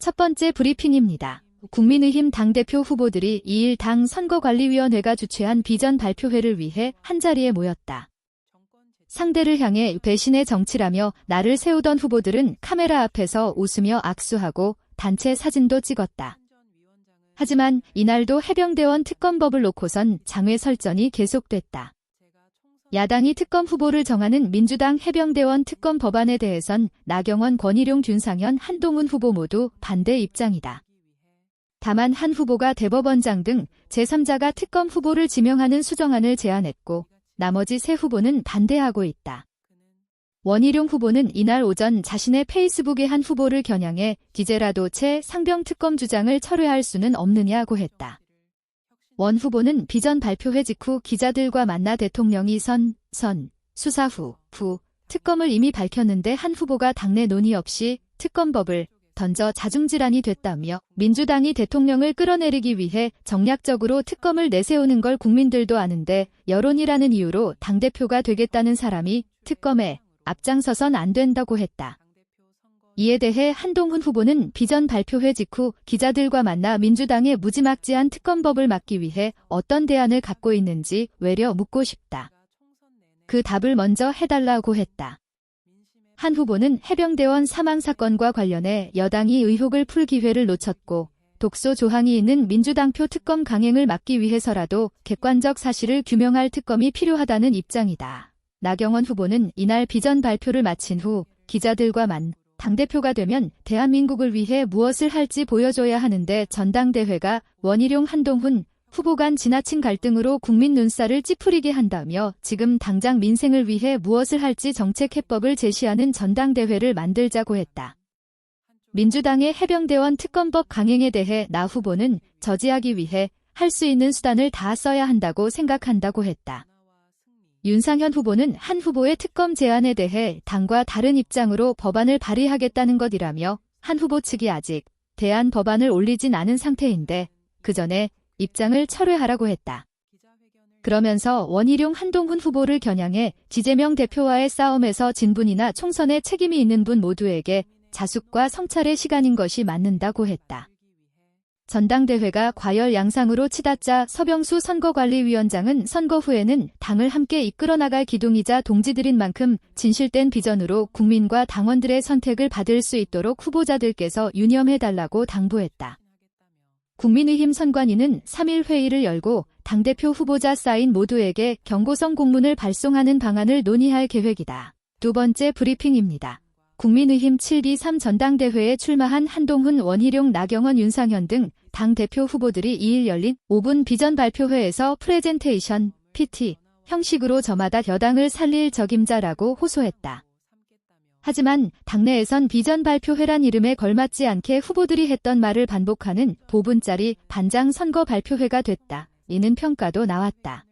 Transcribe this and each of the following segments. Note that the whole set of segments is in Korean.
첫 번째 브리핑입니다. 국민의힘 당대표 후보들이 2일 당 선거관리위원회가 주최한 비전 발표회를 위해 한자리에 모였다. 상대를 향해 배신의 정치라며 나를 세우던 후보들은 카메라 앞에서 웃으며 악수하고 단체 사진도 찍었다. 하지만 이날도 해병대원 특검법을 놓고선 장외 설전이 계속됐다. 야당이 특검 후보를 정하는 민주당 해병대원 특검 법안에 대해선 나경원, 권일용, 윤상현, 한동훈 후보 모두 반대 입장이다. 다만 한 후보가 대법원장 등 제3자가 특검 후보를 지명하는 수정안을 제안했고 나머지 세 후보는 반대하고 있다. 원희룡 후보는 이날 오전 자신의 페이스북에 한 후보를 겨냥해 기재라도 채 상병 특검 주장을 철회할 수는 없느냐고 했다. 원 후보는 비전 발표회 직후 기자들과 만나 대통령이 수사 후 특검을 이미 밝혔는데 한 후보가 당내 논의 없이 특검법을 던져 자중질환이 됐다며 민주당이 대통령을 끌어내리기 위해 정략적으로 특검을 내세우는 걸 국민들도 아는데 여론이라는 이유로 당대표가 되겠다는 사람이 특검에 앞장서선 안 된다고 했다. 이에 대해 한동훈 후보는 비전 발표회 직후 기자들과 만나 민주당의 무지막지한 특검법을 막기 위해 어떤 대안을 갖고 있는지 외려 묻고 싶다. 그 답을 먼저 해달라고 했다. 한 후보는 해병대원 사망 사건과 관련해 여당이 의혹을 풀 기회를 놓쳤고 독소 조항이 있는 민주당표 특검 강행을 막기 위해서라도 객관적 사실을 규명할 특검이 필요하다는 입장이다. 나경원 후보는 이날 비전 발표를 마친 후 기자들과 당대표가 되면 대한민국을 위해 무엇을 할지 보여줘야 하는데 전당대회가 원희룡, 한동훈 후보 간 지나친 갈등으로 국민 눈살을 찌푸리게 한다며 지금 당장 민생을 위해 무엇을 할지 정책 해법을 제시하는 전당대회를 만들자고 했다. 민주당의 해병대원 특검법 강행에 대해 나 후보는 저지하기 위해 할 수 있는 수단을 다 써야 한다고 생각한다고 했다. 윤상현 후보는 한 후보의 특검 제안에 대해 당과 다른 입장으로 법안을 발의하겠다는 것이라며 한 후보 측이 아직 대안 법안을 올리진 않은 상태인데 그 전에 입장을 철회하라고 했다. 그러면서 원희룡, 한동훈 후보를 겨냥해 이재명 대표와의 싸움에서 진 분이나 총선에 책임이 있는 분 모두에게 자숙과 성찰의 시간인 것이 맞는다고 했다. 전당대회가 과열 양상으로 치닫자 서병수 선거관리위원장은 선거 후에는 당을 함께 이끌어 나갈 기둥이자 동지들인 만큼 진실된 비전으로 국민과 당원들의 선택을 받을 수 있도록 후보자들께서 유념해달라고 당부했다. 국민의힘 선관위는 3일 회의를 열고 당대표 후보자 사인 모두에게 경고성 공문을 발송하는 방안을 논의할 계획이다. 두 번째 브리핑입니다. 국민의힘 7.2.3 전당대회에 출마한 한동훈, 원희룡, 나경원, 윤상현 등 당대표 후보들이 2일 열린 5분 비전 발표회에서 프레젠테이션, PT 형식으로 저마다 여당을 살릴 적임자라고 호소했다. 하지만 당내에선 비전 발표회란 이름에 걸맞지 않게 후보들이 했던 말을 반복하는 5분짜리 반장 선거 발표회가 됐다. 이는 평가도 나왔다.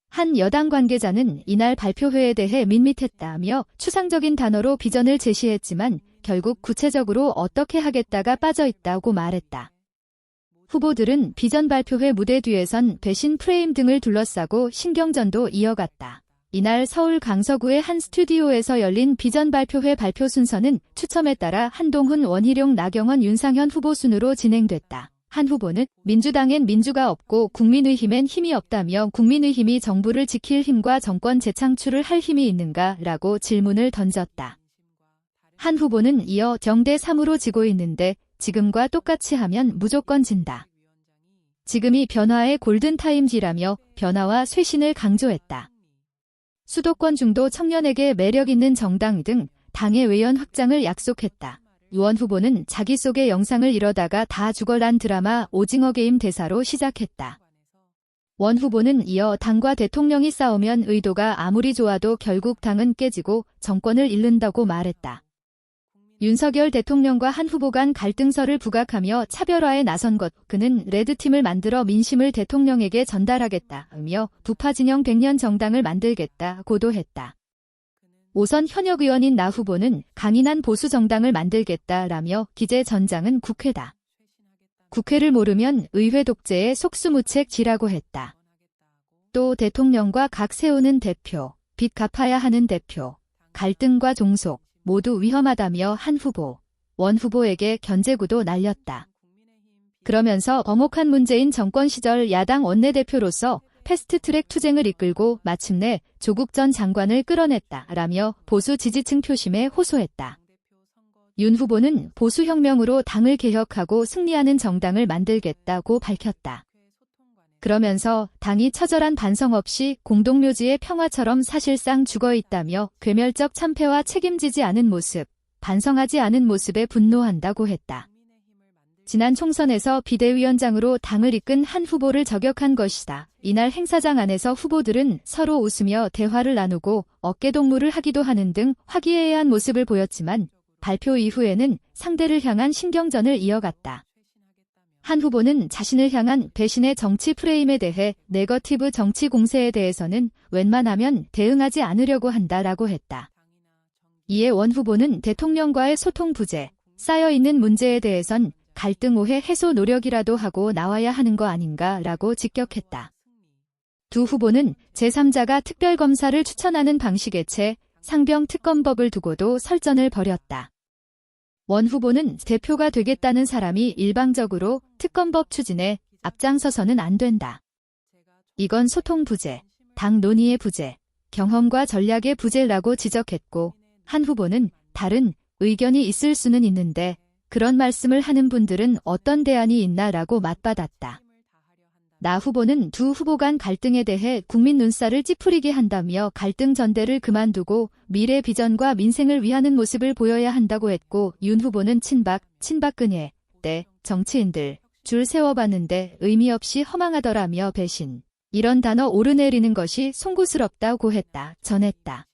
한 여당 관계자는 이날 발표회에 대해 밋밋했다며 추상적인 단어로 비전을 제시했지만 결국 구체적으로 어떻게 하겠다가 빠져있다고 말했다. 후보들은 비전 발표회 무대 뒤에선 배신 프레임 등을 둘러싸고 신경전도 이어갔다. 이날 서울 강서구의 한 스튜디오에서 열린 비전 발표회 발표 순서는 추첨에 따라 한동훈, 원희룡, 나경원, 윤상현 후보 순으로 진행됐다. 한 후보는 민주당엔 민주가 없고 국민의힘엔 힘이 없다며 국민의힘이 정부를 지킬 힘과 정권 재창출을 할 힘이 있는가라고 질문을 던졌다. 한 후보는 이어 정대 3으로 지고 있는데 지금과 똑같이 하면 무조건 진다. 지금이 변화의 골든타임이라며 변화와 쇄신을 강조했다. 수도권 중도 청년에게 매력 있는 정당 등 당의 외연 확장을 약속했다. 원 후보는 자기 속의 영상을 이러다가 다 죽어란 드라마 오징어 게임 대사로 시작했다. 원 후보는 이어 당과 대통령이 싸우면 의도가 아무리 좋아도 결국 당은 깨지고 정권을 잃는다고 말했다. 윤석열 대통령과 한 후보 간 갈등설을 부각하며 차별화에 나선 것, 그는 레드팀을 만들어 민심을 대통령에게 전달하겠다며 부파 진영 100년 정당을 만들겠다고도 했다. 오선 현역 의원인 나 후보는 강인한 보수 정당을 만들겠다라며 기재 전장은 국회다. 국회를 모르면 의회 독재의 속수무책지라고 했다. 또 대통령과 각 세우는 대표, 빚 갚아야 하는 대표, 갈등과 종속 모두 위험하다며 한 후보, 원 후보에게 견제구도 날렸다. 그러면서 엄혹한 문재인 정권 시절 야당 원내대표로서 패스트트랙 투쟁을 이끌고 마침내 조국 전 장관을 끌어냈다라며 보수 지지층 표심에 호소했다. 윤 후보는 보수혁명으로 당을 개혁하고 승리하는 정당을 만들겠다고 밝혔다. 그러면서 당이 처절한 반성 없이 공동묘지의 평화처럼 사실상 죽어있다며 괴멸적 참패와 책임지지 않은 모습, 반성하지 않은 모습에 분노한다고 했다. 지난 총선에서 비대위원장으로 당을 이끈 한 후보를 저격한 것이다. 이날 행사장 안에서 후보들은 서로 웃으며 대화를 나누고 어깨동무를 하기도 하는 등 화기애애한 모습을 보였지만 발표 이후에는 상대를 향한 신경전을 이어갔다. 한 후보는 자신을 향한 배신의 정치 프레임에 대해 네거티브 정치 공세에 대해서는 웬만하면 대응하지 않으려고 한다라고 했다. 이에 원 후보는 대통령과의 소통 부재, 쌓여있는 문제에 대해선 갈등 오해 해소 노력이라도 하고 나와야 하는 거 아닌가라고 직격했다. 두 후보는 제3자가 특별검사를 추천하는 방식의 채 상병 특검법을 두고도 설전을 벌였다. 원 후보는 대표가 되겠다는 사람이 일방적으로 특검법 추진에 앞장서서는 안 된다. 이건 소통 부재, 당 논의의 부재, 경험과 전략의 부재라고 지적했고 한 후보는 다른 의견이 있을 수는 있는데 그런 말씀을 하는 분들은 어떤 대안이 있나라고 맞받았다. 나 후보는 두 후보 간 갈등에 대해 국민 눈살을 찌푸리게 한다며 갈등 전대를 그만두고 미래 비전과 민생을 위하는 모습을 보여야 한다고 했고 윤 후보는 친박근혜 때 정치인들 줄 세워봤는데 의미 없이 허망하더라며 배신. 이런 단어 오르내리는 것이 송구스럽다고 전했다.